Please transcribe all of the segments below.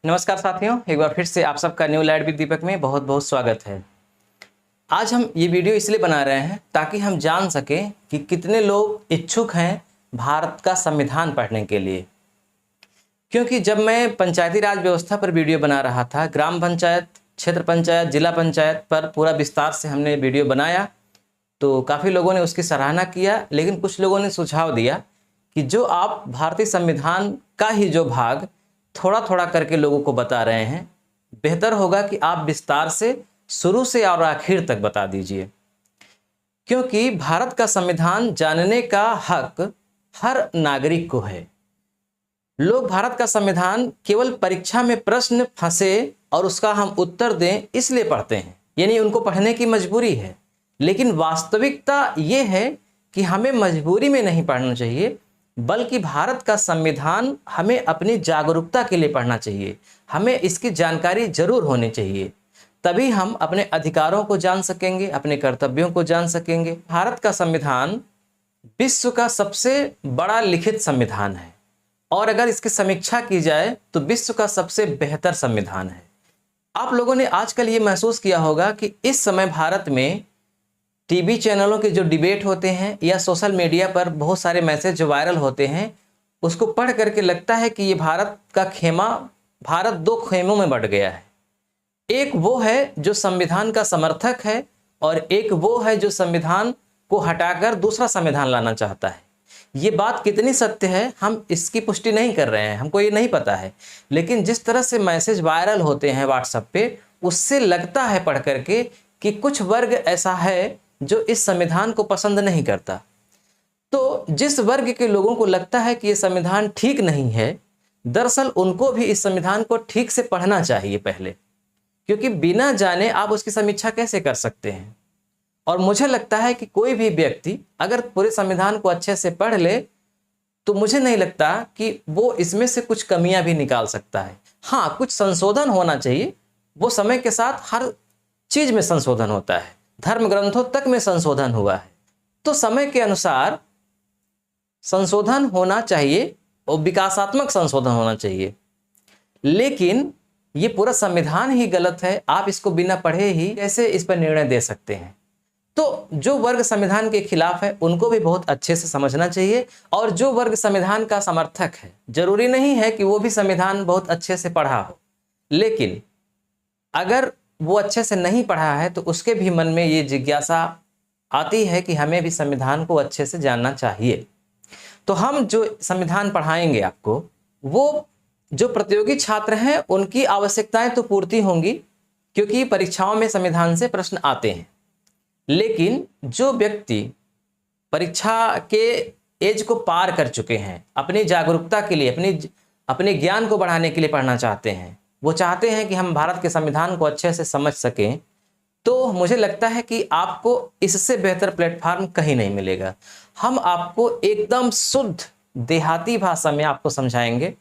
नमस्कार साथियों, एक बार फिर से आप सबका न्यू लाइट विद दीपक में बहुत बहुत स्वागत है। आज हम ये वीडियो इसलिए बना रहे हैं ताकि हम जान सकें कि कितने लोग इच्छुक हैं भारत का संविधान पढ़ने के लिए। क्योंकि जब मैं पंचायती राज व्यवस्था पर वीडियो बना रहा था, ग्राम पंचायत, क्षेत्र पंचायत, जिला पंचायत पर पूरा विस्तार से हमने वीडियो बनाया, तो काफ़ी लोगों ने उसकी सराहना किया। लेकिन कुछ लोगों ने सुझाव दिया कि जो आप भारतीय संविधान का ही जो भाग थोड़ा थोड़ा करके लोगों को बता रहे हैं, बेहतर होगा कि आप विस्तार से शुरू से और आखिर तक बता दीजिए। क्योंकि भारत का संविधान जानने का हक हर नागरिक को है। लोग भारत का संविधान केवल परीक्षा में प्रश्न फंसे और उसका हम उत्तर दें इसलिए पढ़ते हैं, यानी उनको पढ़ने की मजबूरी है। लेकिन वास्तविकता ये है कि हमें मजबूरी में नहीं पढ़ना चाहिए, बल्कि भारत का संविधान हमें अपनी जागरूकता के लिए पढ़ना चाहिए। हमें इसकी जानकारी जरूर होनी चाहिए, तभी हम अपने अधिकारों को जान सकेंगे, अपने कर्तव्यों को जान सकेंगे। भारत का संविधान विश्व का सबसे बड़ा लिखित संविधान है और अगर इसकी समीक्षा की जाए तो विश्व का सबसे बेहतर संविधान है। आप लोगों ने आजकल ये महसूस किया होगा कि इस समय भारत में टीवी चैनलों के जो डिबेट होते हैं या सोशल मीडिया पर बहुत सारे मैसेज जो वायरल होते हैं, उसको पढ़ करके लगता है कि ये भारत का खेमा, भारत दो खेमों में बंट गया है। एक वो है जो संविधान का समर्थक है और एक वो है जो संविधान को हटाकर दूसरा संविधान लाना चाहता है। ये बात कितनी सत्य है हम इसकी पुष्टि नहीं कर रहे हैं, हमको ये नहीं पता है। लेकिन जिस तरह से मैसेज वायरल होते हैं व्हाट्सएप पे, उससे लगता है पढ़ करके कि कुछ वर्ग ऐसा है जो इस संविधान को पसंद नहीं करता। तो जिस वर्ग के लोगों को लगता है कि ये संविधान ठीक नहीं है, दरअसल उनको भी इस संविधान को ठीक से पढ़ना चाहिए पहले, क्योंकि बिना जाने आप उसकी समीक्षा कैसे कर सकते हैं। और मुझे लगता है कि कोई भी व्यक्ति अगर पूरे संविधान को अच्छे से पढ़ ले तो मुझे नहीं लगता कि वो इसमें से कुछ कमियां भी निकाल सकता है। हाँ, कुछ संशोधन होना चाहिए, वो समय के साथ हर चीज में संशोधन होता है, धर्म ग्रंथों तक में संशोधन हुआ है। तो समय के अनुसार संशोधन होना चाहिए और विकासात्मक संशोधन होना चाहिए। लेकिन ये पूरा संविधान ही गलत है, आप इसको बिना पढ़े ही कैसे इस पर निर्णय दे सकते हैं। तो जो वर्ग संविधान के खिलाफ है उनको भी बहुत अच्छे से समझना चाहिए, और जो वर्ग संविधान का समर्थक है, जरूरी नहीं है कि वो भी संविधान बहुत अच्छे से पढ़ा हो, लेकिन अगर वो अच्छे से नहीं पढ़ा है तो उसके भी मन में ये जिज्ञासा आती है कि हमें भी संविधान को अच्छे से जानना चाहिए। तो हम जो संविधान पढ़ाएंगे आपको, वो जो प्रतियोगी छात्र हैं उनकी आवश्यकताएं तो पूर्ति होंगी, क्योंकि परीक्षाओं में संविधान से प्रश्न आते हैं। लेकिन जो व्यक्ति परीक्षा के एज को पार कर चुके हैं, अपनी जागरूकता के लिए, अपने ज्ञान को बढ़ाने के लिए पढ़ना चाहते हैं, वो चाहते हैं कि हम भारत के संविधान को अच्छे से समझ सकें, तो मुझे लगता है कि आपको इससे बेहतर प्लेटफॉर्म कहीं नहीं मिलेगा। हम आपको एकदम शुद्ध देहाती भाषा में आपको समझाएंगे।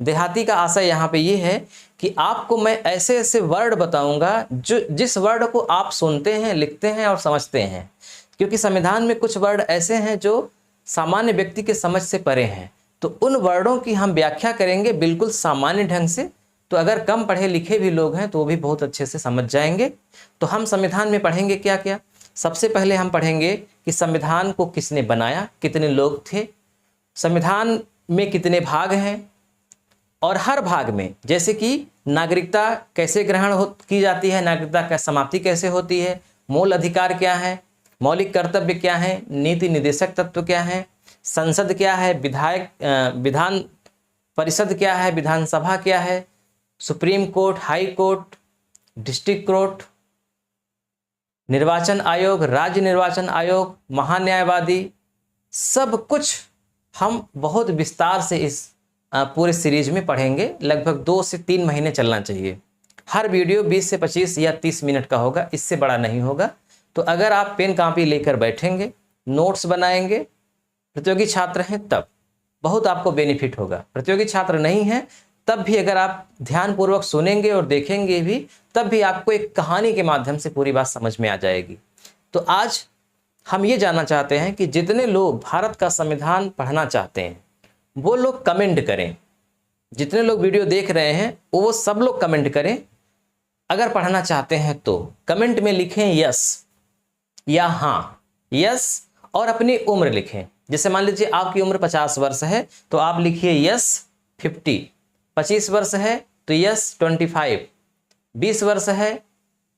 देहाती का आशय यहाँ पे ये है कि आपको मैं ऐसे ऐसे वर्ड बताऊंगा जो जिस वर्ड को आप सुनते हैं, लिखते हैं और समझते हैं। क्योंकि संविधान में कुछ वर्ड ऐसे हैं जो सामान्य व्यक्ति के समझ से परे हैं, तो उन वर्डों की हम व्याख्या करेंगे बिल्कुल सामान्य ढंग से। तो अगर कम पढ़े लिखे भी लोग हैं तो वो भी बहुत अच्छे से समझ जाएंगे। तो हम संविधान में पढ़ेंगे क्या क्या। सबसे पहले हम पढ़ेंगे कि संविधान को किसने बनाया, कितने लोग थे, संविधान में कितने भाग हैं, और हर भाग में जैसे कि नागरिकता कैसे ग्रहण की जाती है, नागरिकता का समाप्ति कैसे होती है, मूल अधिकार क्या है, मौलिक कर्तव्य क्या है, नीति निदेशक तत्व क्या है, संसद क्या है, विधान परिषद क्या है, विधानसभा क्या है, supreme court, high court, district court, निर्वाचन आयोग, राज्य निर्वाचन आयोग, महान्यायवादी, सब कुछ हम बहुत विस्तार से इस पूरे सीरीज में पढ़ेंगे। लगभग 2 से 3 महीने चलना चाहिए। हर वीडियो 20 से 25 या 30 मिनट का होगा, इससे बड़ा नहीं होगा। तो अगर आप पेन कापी लेकर बैठेंगे, नोट्स बनाएंगे, प्रतियोगी छात्र हैं तब बहुत आपको बेनिफिट होगा। प्रतियोगी छात्र नहीं हैं तब भी अगर आप ध्यानपूर्वक सुनेंगे और देखेंगे भी, तब भी आपको एक कहानी के माध्यम से पूरी बात समझ में आ जाएगी। तो आज हम ये जानना चाहते हैं कि जितने लोग भारत का संविधान पढ़ना चाहते हैं वो लोग कमेंट करें जितने लोग वीडियो देख रहे हैं वो सब लोग कमेंट करें। अगर पढ़ना चाहते हैं तो कमेंट में लिखें यस या हाँ, यस और अपनी उम्र लिखें। जैसे मान लीजिए आपकी उम्र 50 वर्ष है तो आप लिखिए यस 50, 25 वर्ष है तो यस 25, 20 वर्ष है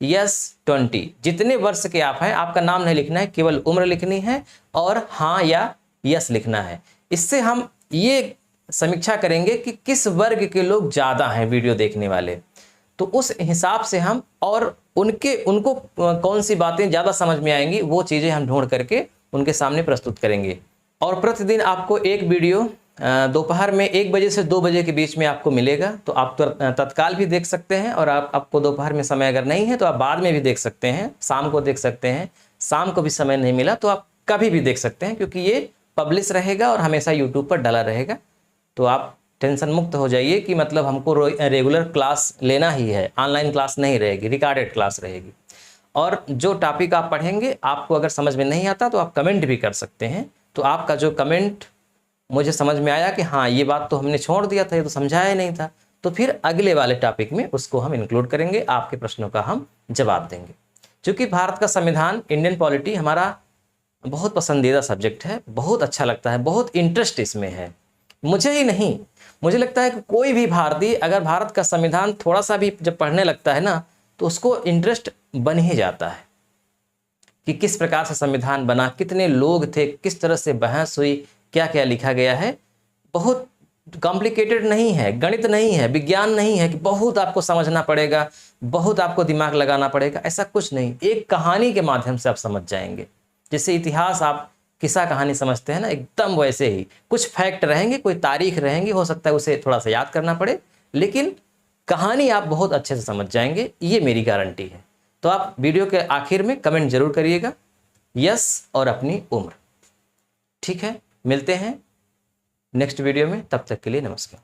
यस 20। जितने वर्ष के आप हैं आपका नाम नहीं लिखना है, केवल उम्र लिखनी है और हाँ या यस लिखना है। इससे हम ये समीक्षा करेंगे कि किस वर्ग के लोग ज़्यादा हैं वीडियो देखने वाले, तो उस हिसाब से हम और उनको कौन सी बातें ज़्यादा समझ में आएंगी वो चीज़ें हम ढूंढ करके उनके सामने प्रस्तुत करेंगे। और प्रतिदिन आपको एक वीडियो दोपहर में 1 बजे से 2 बजे के बीच में आपको मिलेगा, तो आप तत्काल भी देख सकते हैं और आपको दोपहर में समय अगर नहीं है तो आप बाद में भी देख सकते हैं, शाम को देख सकते हैं। शाम को भी समय नहीं मिला तो आप कभी भी देख सकते हैं, क्योंकि ये पब्लिश रहेगा और हमेशा यूट्यूब पर डला रहेगा। तो आप टेंशन मुक्त हो जाइए कि मतलब हमको रेगुलर क्लास लेना ही है, ऑनलाइन क्लास नहीं रहेगी, रिकॉर्डेड क्लास रहेगी। और जो टॉपिक आप पढ़ेंगे आपको अगर समझ में नहीं आता तो आप कमेंट भी कर सकते हैं। तो आपका जो कमेंट मुझे समझ में आया कि हाँ ये बात तो हमने छोड़ दिया था, ये तो समझाया नहीं था, तो फिर अगले वाले टॉपिक में उसको हम इंक्लूड करेंगे, आपके प्रश्नों का हम जवाब देंगे। क्योंकि भारत का संविधान, इंडियन पॉलिटी हमारा बहुत पसंदीदा सब्जेक्ट है, बहुत अच्छा लगता है, बहुत इंटरेस्ट इसमें है। मुझे ही नहीं, मुझे लगता है कि कोई भी भारतीय अगर भारत का संविधान थोड़ा सा भी जब पढ़ने लगता है ना तो उसको इंटरेस्ट बन ही जाता है कि किस प्रकार से संविधान बना, कितने लोग थे, किस तरह से बहस हुई, क्या क्या लिखा गया है। बहुत कॉम्प्लिकेटेड नहीं है, गणित नहीं है, विज्ञान नहीं है कि बहुत आपको समझना पड़ेगा, बहुत आपको दिमाग लगाना पड़ेगा, ऐसा कुछ नहीं। एक कहानी के माध्यम से आप समझ जाएंगे। जैसे इतिहास आप किस्सा कहानी समझते हैं ना, एकदम वैसे ही कुछ फैक्ट रहेंगे, कोई तारीख रहेंगी, हो सकता है उसे थोड़ा सा याद करना पड़े, लेकिन कहानी आप बहुत अच्छे से समझ जाएंगे, ये मेरी गारंटी है। तो आप वीडियो के आखिर में कमेंट जरूर करिएगा यस और अपनी उम्र। ठीक है, मिलते हैं नेक्स्ट वीडियो में, तब तक के लिए नमस्कार।